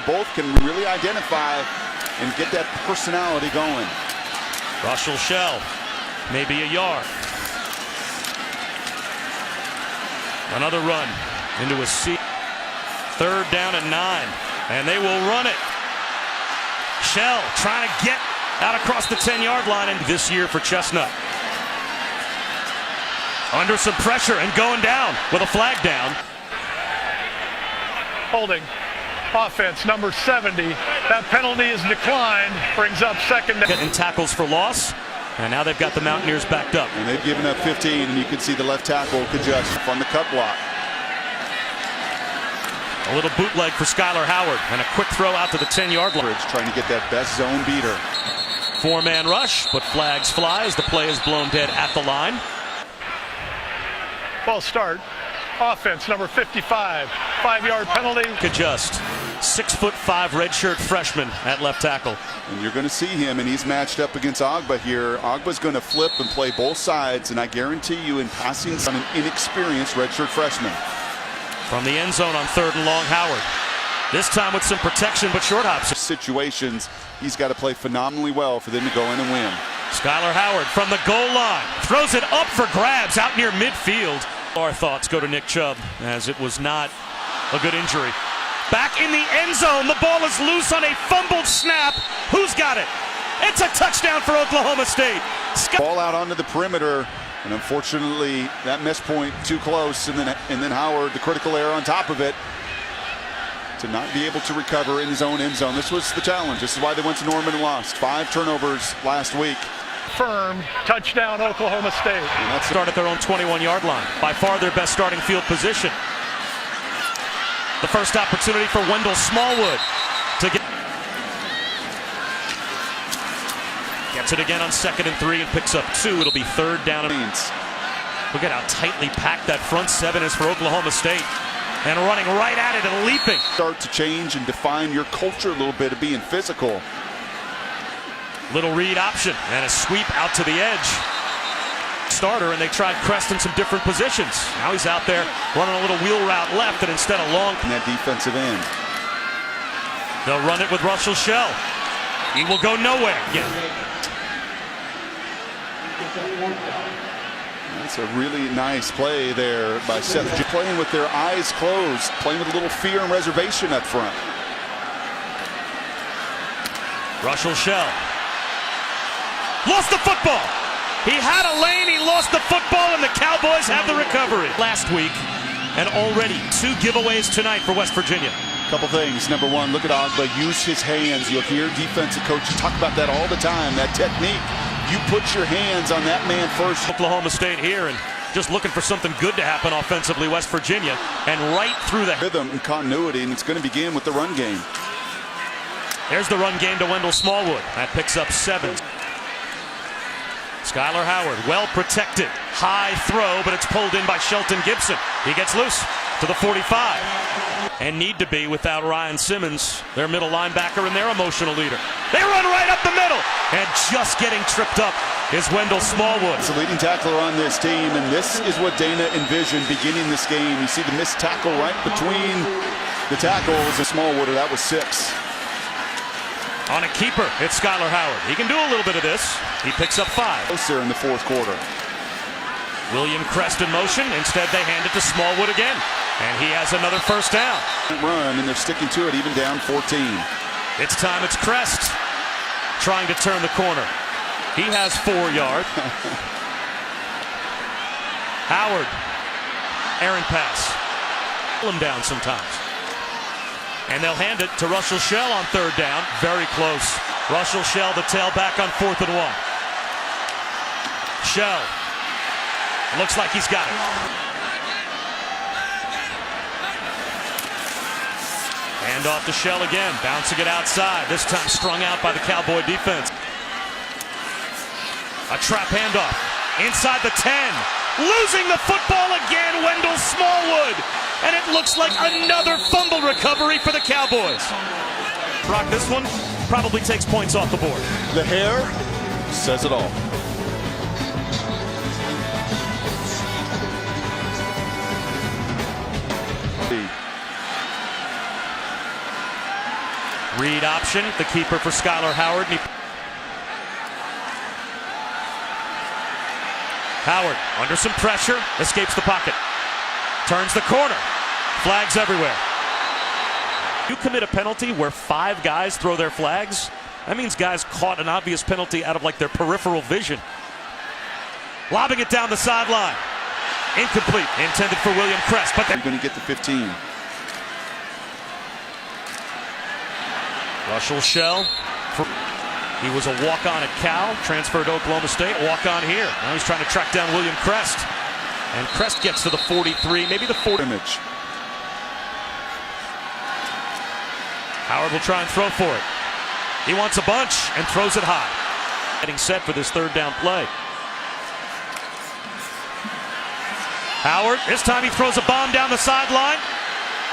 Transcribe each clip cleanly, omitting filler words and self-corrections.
Both can really identify and get that personality going. Russell Shell, maybe a yard. Another run into a seat. Third down and 9, and they will run it. Shell trying to get out across the 10-yard line and this year for Chestnut. Under some pressure and going down with a flag down. Holding. Offense number 70. That penalty is declined. Brings up second down. Getting tackles for loss. And now they've got the Mountaineers backed up. And they've given up 15, and you can see the left tackle adjust on the cut block. A little bootleg for Skylar Howard and a quick throw out to the 10-yard line. Trying to get that best zone beater. 4-man rush, but flags fly as the play is blown dead at the line. Ball start. Offense number 55. 5-yard penalty. Adjust. 6'5" redshirt freshman at left tackle. And you're going to see him, and he's matched up against Agba here. Agba's going to flip and play both sides, and I guarantee you in passing on an inexperienced redshirt freshman. From the end zone on 3rd and long, Howard. This time with some protection, but short hops. Situations, he's got to play phenomenally well for them to go in and win. Skylar Howard from the goal line. Throws it up for grabs out near midfield. Our thoughts go to Nick Chubb, as it was not a good injury. Back in the end zone, the ball is loose on a fumbled snap. Who's got it? It's a touchdown for Oklahoma State. Ball out onto the perimeter, and unfortunately that miss point too close, and then Howard, the critical error on top of it, to not be able to recover in his own end zone. This was the challenge. This is why they went to Norman and lost. 5 turnovers last week. Firm touchdown Oklahoma State. And that start at their own 21-yard line. By far their best starting field position. The first opportunity for Wendell Smallwood to gets it again on 2nd and 3 and picks up 2. It'll be 3rd down. Look at how tightly packed that front 7 is for Oklahoma State. And running right at it and leaping. Start to change and define your culture a little bit of being physical. Little read option and a sweep out to the edge. Starter, and they tried Crest in some different positions. Now he's out there running a little wheel route left and instead of long. In that defensive end. They'll run it with Russell Shell. He will go nowhere. Yeah. That's a really nice play there by Seth. Playing with their eyes closed, playing with a little fear and reservation up front. Russell Shell. Lost the football. He had a lane, he lost the football, and the Cowboys have the recovery. Last week, and already 2 giveaways tonight for West Virginia. Couple things. Number one, look at Agba use his hands. You'll hear defensive coaches talk about that all the time, that technique. You put your hands on that man first. Oklahoma State here, and just looking for something good to happen offensively, West Virginia, and right through the rhythm and continuity, and it's going to begin with the run game. There's the run game to Wendell Smallwood. That picks up 7. Skylar Howard, well protected. High throw, but it's pulled in by Shelton Gibson. He gets loose to the 45. And need to be without Ryan Simmons, their middle linebacker and their emotional leader. They run right up the middle. And just getting tripped up is Wendell Smallwood. It's the leading tackler on this team, and this is what Dana envisioned beginning this game. You see the missed tackle right between the tackles of Smallwood, that was 6. On a keeper, it's Skylar Howard. He can do a little bit of this. He picks up 5. Closer in the 4th quarter. William Crest in motion. Instead, they hand it to Smallwood again. And he has another first down. Run, and they're sticking to it, even down 14. It's time, it's Crest trying to turn the corner. He has 4 yards. Howard, errant pass. Pull him down sometimes. And they'll hand it to Russell Shell on 3rd down. Very close. Russell Shell, the tailback on 4th and 1. Shell. Looks like he's got it. Hand off to Shell again. Bouncing it outside. This time strung out by the Cowboy defense. A trap handoff. Inside the 10. Losing the football again, Wendell Smallwood. And it looks like another fumble recovery for the Cowboys. Brock, this one probably takes points off the board. The hair says it all. Read option, the keeper for Skylar Howard. Howard, under some pressure, escapes the pocket. Turns the corner. Flags everywhere. You commit a penalty where 5 guys throw their flags, that means guys caught an obvious penalty out of like their peripheral vision. Lobbing it down the sideline. Incomplete. Intended for William Crest, but they're going to get to 15. Russell Shell. He was a walk-on at Cal, transferred to Oklahoma State, walk-on here. Now he's trying to track down William Crest. And Crest gets to the 43, maybe the 40. Image. Howard will try and throw for it. He wants a bunch and throws it high. Getting set for this third down play. Howard, this time he throws a bomb down the sideline.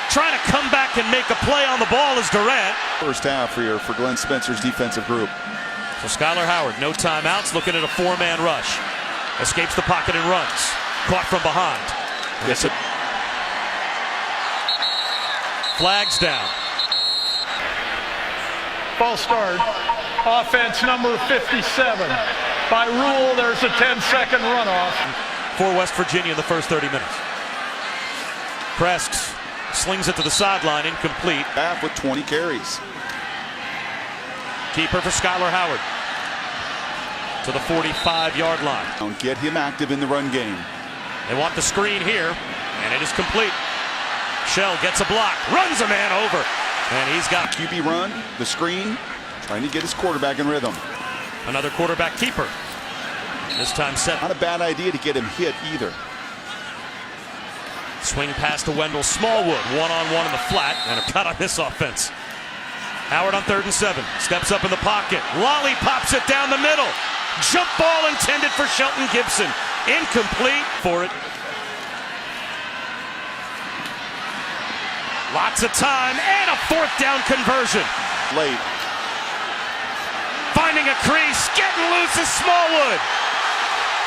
Trying to come back and make a play on the ball is Durant. First half for Glenn Spencer's defensive group. So Skylar Howard, no timeouts, looking at a 4-man rush. Escapes the pocket and runs. Caught from behind. Yes, it. Flags down. False start. Offense number 57. By rule, there's a 10-second runoff. For West Virginia in the first 30 minutes. Crest slings it to the sideline, incomplete. Back with 20 carries. Keeper for Skylar Howard. To the 45-yard line. Get him active in the run game. They want the screen here, and it is complete. Shell gets a block, runs a man over, and he's got QB run, the screen, trying to get his quarterback in rhythm. Another quarterback keeper. This time set. Not a bad idea to get him hit either. Swing pass to Wendell Smallwood, one-on-one in the flat, and a cut on this offense. Howard on 3rd and 7, steps up in the pocket, lollipops it down the middle. Jump ball intended for Shelton Gibson. Incomplete for it. Lots of time and a 4th down conversion. Late. Finding a crease, getting loose is Smallwood.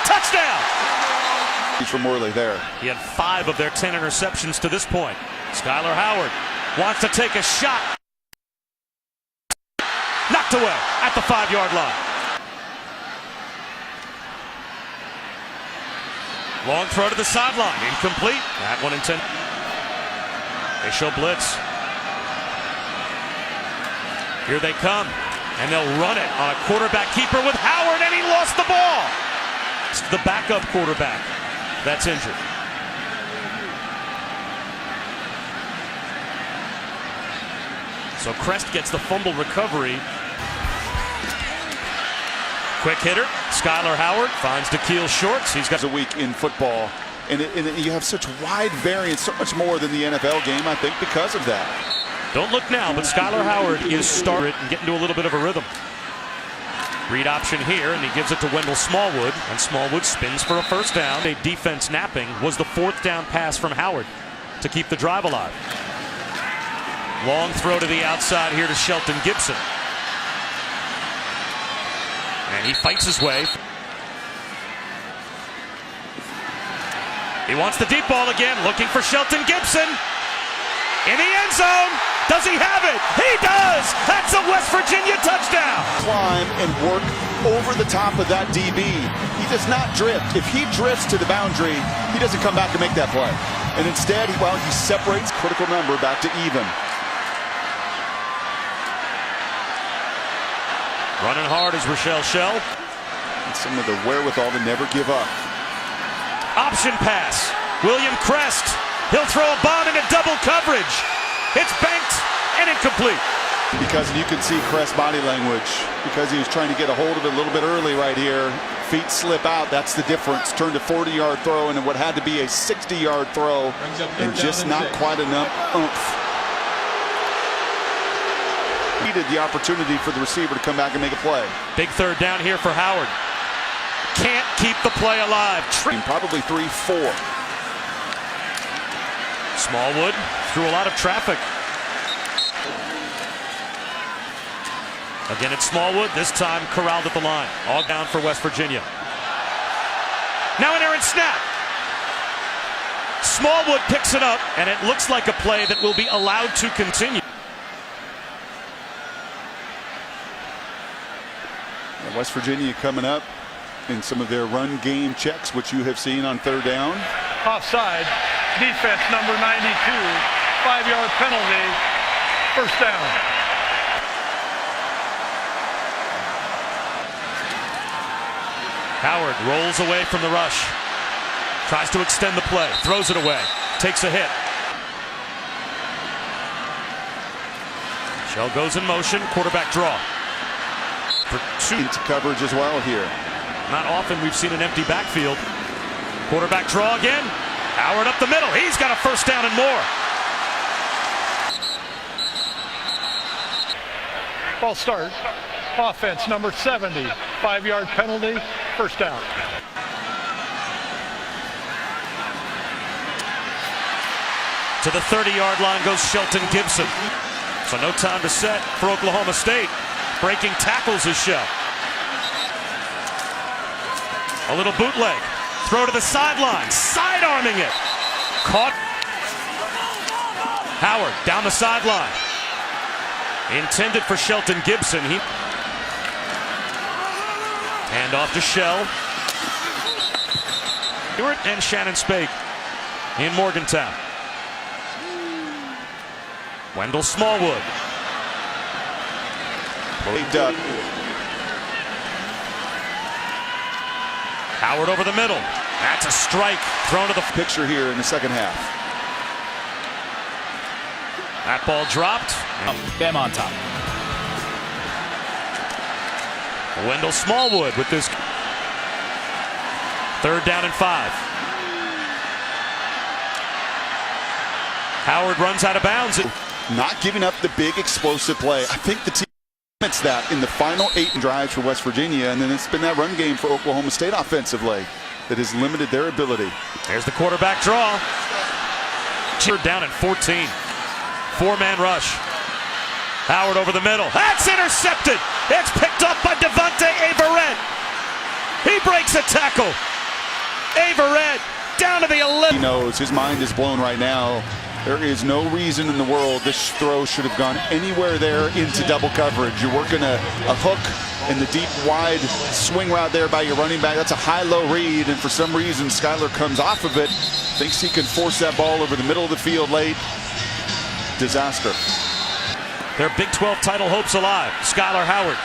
Touchdown. He's from Worley there. He had 5 of their 10 interceptions to this point. Skylar Howard wants to take a shot. Knocked away at the 5-yard line. Long throw to the sideline, incomplete. That one intended. They show blitz. Here they come, and they'll run it on a quarterback keeper with Howard, and he lost the ball. It's the backup quarterback that's injured. So Crest gets the fumble recovery. Quick hitter, Skylar Howard finds DeKeel Shorts. He's got a week in football, and you have such wide variance, so much more than the NFL game, I think, because of that. Don't look now, but Skylar Howard is started and getting to a little bit of a rhythm. Read option here, and he gives it to Wendell Smallwood, and Smallwood spins for a 1st down. A defense napping was the 4th down pass from Howard to keep the drive alive. Long throw to the outside here to Shelton Gibson. And he fights his way. He wants the deep ball again, looking for Shelton Gibson. In the end zone. Does he have it? He does! That's a West Virginia touchdown! Climb and work over the top of that DB. He does not drift. If he drifts to the boundary, he doesn't come back and make that play. And instead, he separates critical number back to even. Running hard is Rochelle Shell. And some of the wherewithal to never give up. Option pass. William Crest. He'll throw a bomb into double coverage. It's banked and incomplete. Because you can see Crest's body language. Because he was trying to get a hold of it a little bit early right here. Feet slip out. That's the difference. Turned a 40-yard throw into what had to be a 60-yard throw. And just not quite enough oomph. Needed the opportunity for the receiver to come back and make a play. Big 3rd down here for Howard. Can't keep the play alive. Probably 3-4. Smallwood through a lot of traffic. Again, it's Smallwood, this time corralled at the line. All down for West Virginia. Now an errant snap. Smallwood picks it up, and it looks like a play that will be allowed to continue. And West Virginia coming up in some of their run game checks, which you have seen on third down. Offside. Defense number 92. 5-yard penalty. First down. Howard rolls away from the rush. Tries to extend the play. Throws it away. Takes a hit. Shell goes in motion. Quarterback draw. For two. Into coverage as well here. Not often we've seen an empty backfield. Quarterback draw again. Howard up the middle. He's got a first down and more. False start. Offense number 70. 5-yard penalty. First down. To the 30-yard line goes Shelton Gibson. So no time to set for Oklahoma State. Breaking tackles is Shell. A little bootleg. Throw to the sideline. Sidearming it. Caught. Howard down the sideline. Intended for Shelton Gibson. Hand off to Shell. Stewart and Shannon Spake in Morgantown. Wendell Smallwood. Howard over the middle. That's a strike thrown to the picture here in the second half. That ball dropped. Bam on top. Wendell Smallwood with this. Third down and 5. Howard runs out of bounds. Not giving up the big explosive play. I think the team limits that in the final 8 drives for West Virginia, and then it's been that run game for Oklahoma State offensively that has limited their ability. There's the quarterback draw. Third down and 14. 4-man rush. Howard over the middle. That's intercepted. It's picked up by Devontae Averett. He breaks a tackle. Averett down to the 11. He knows his mind is blown right now. There is no reason in the world this throw should have gone anywhere there into double coverage. You're working a hook in the deep, wide swing route there by your running back. That's a high-low read, and for some reason, Skyler comes off of it, thinks he can force that ball over the middle of the field late. Disaster. Their Big 12 title hopes alive. Skyler Howard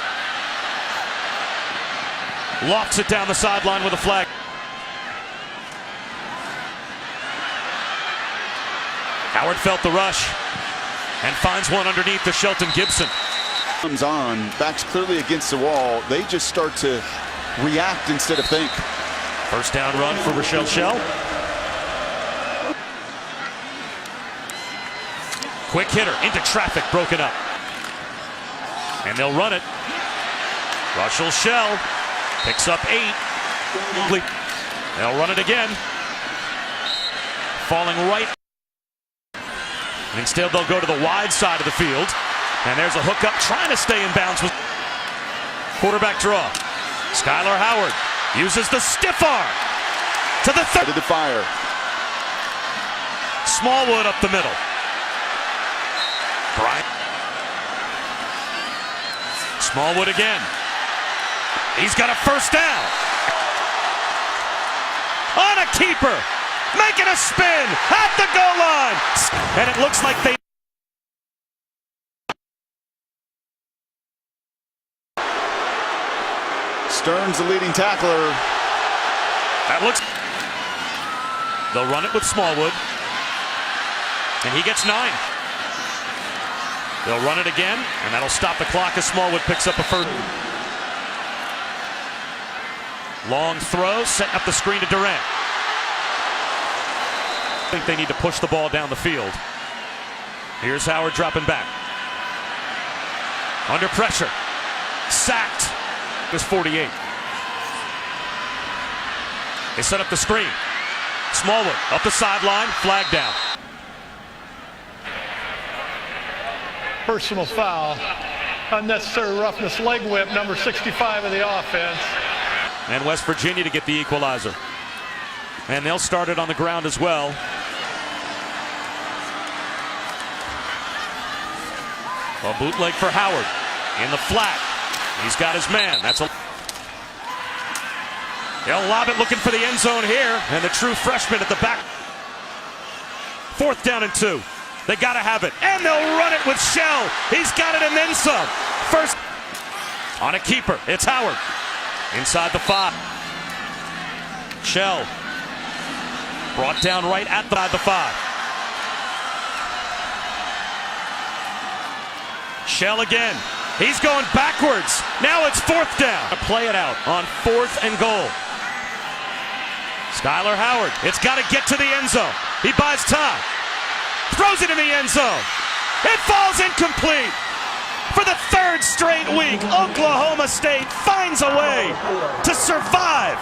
lofts it down the sideline with a flag. Howard felt the rush and finds one underneath to Shelton Gibson. Comes on, backs clearly against the wall. They just start to react instead of think. First down run for Rochelle Shell. Quick hitter into traffic, broken up. And they'll run it. Rochelle Shell picks up 8. They'll run it again. Falling right. Instead, they'll go to the wide side of the field. And there's a hookup trying to stay in bounds with quarterback draw. Skyler Howard uses the stiff arm to the third. To the fire. Smallwood up the middle. Bryant. Smallwood again. He's got a first down. On a keeper. Making a spin at the goal line. And it looks like they... Stern's the leading tackler. That looks... They'll run it with Smallwood. And he gets 9. They'll run it again, and that'll stop the clock as Smallwood picks up a first. Long throw, setting up the screen to Durant. I think they need to push the ball down the field. Here's Howard dropping back. Under pressure. Sacked. It's 48. They set up the screen. Smallwood up the sideline, flag down. Personal foul. Unnecessary roughness, leg whip, number 65 of the offense. And West Virginia to get the equalizer. And they'll start it on the ground as well. A bootleg for Howard in the flat. He's got his man. That's a They'll lob it looking for the end zone here, and the true freshman at the back. 4th down and 2. They got to have it, and they'll run it with Shell. He's got it and then some. First on a keeper, it's Howard. Inside the 5. Shell brought down right at the 5. Shell again. He's going backwards. Now it's 4th down. Play it out on 4th and goal. Skylar Howard. It's got to get to the end zone. He buys time. Throws it in the end zone. It falls incomplete. For the 3rd straight week, Oklahoma State finds a way to survive.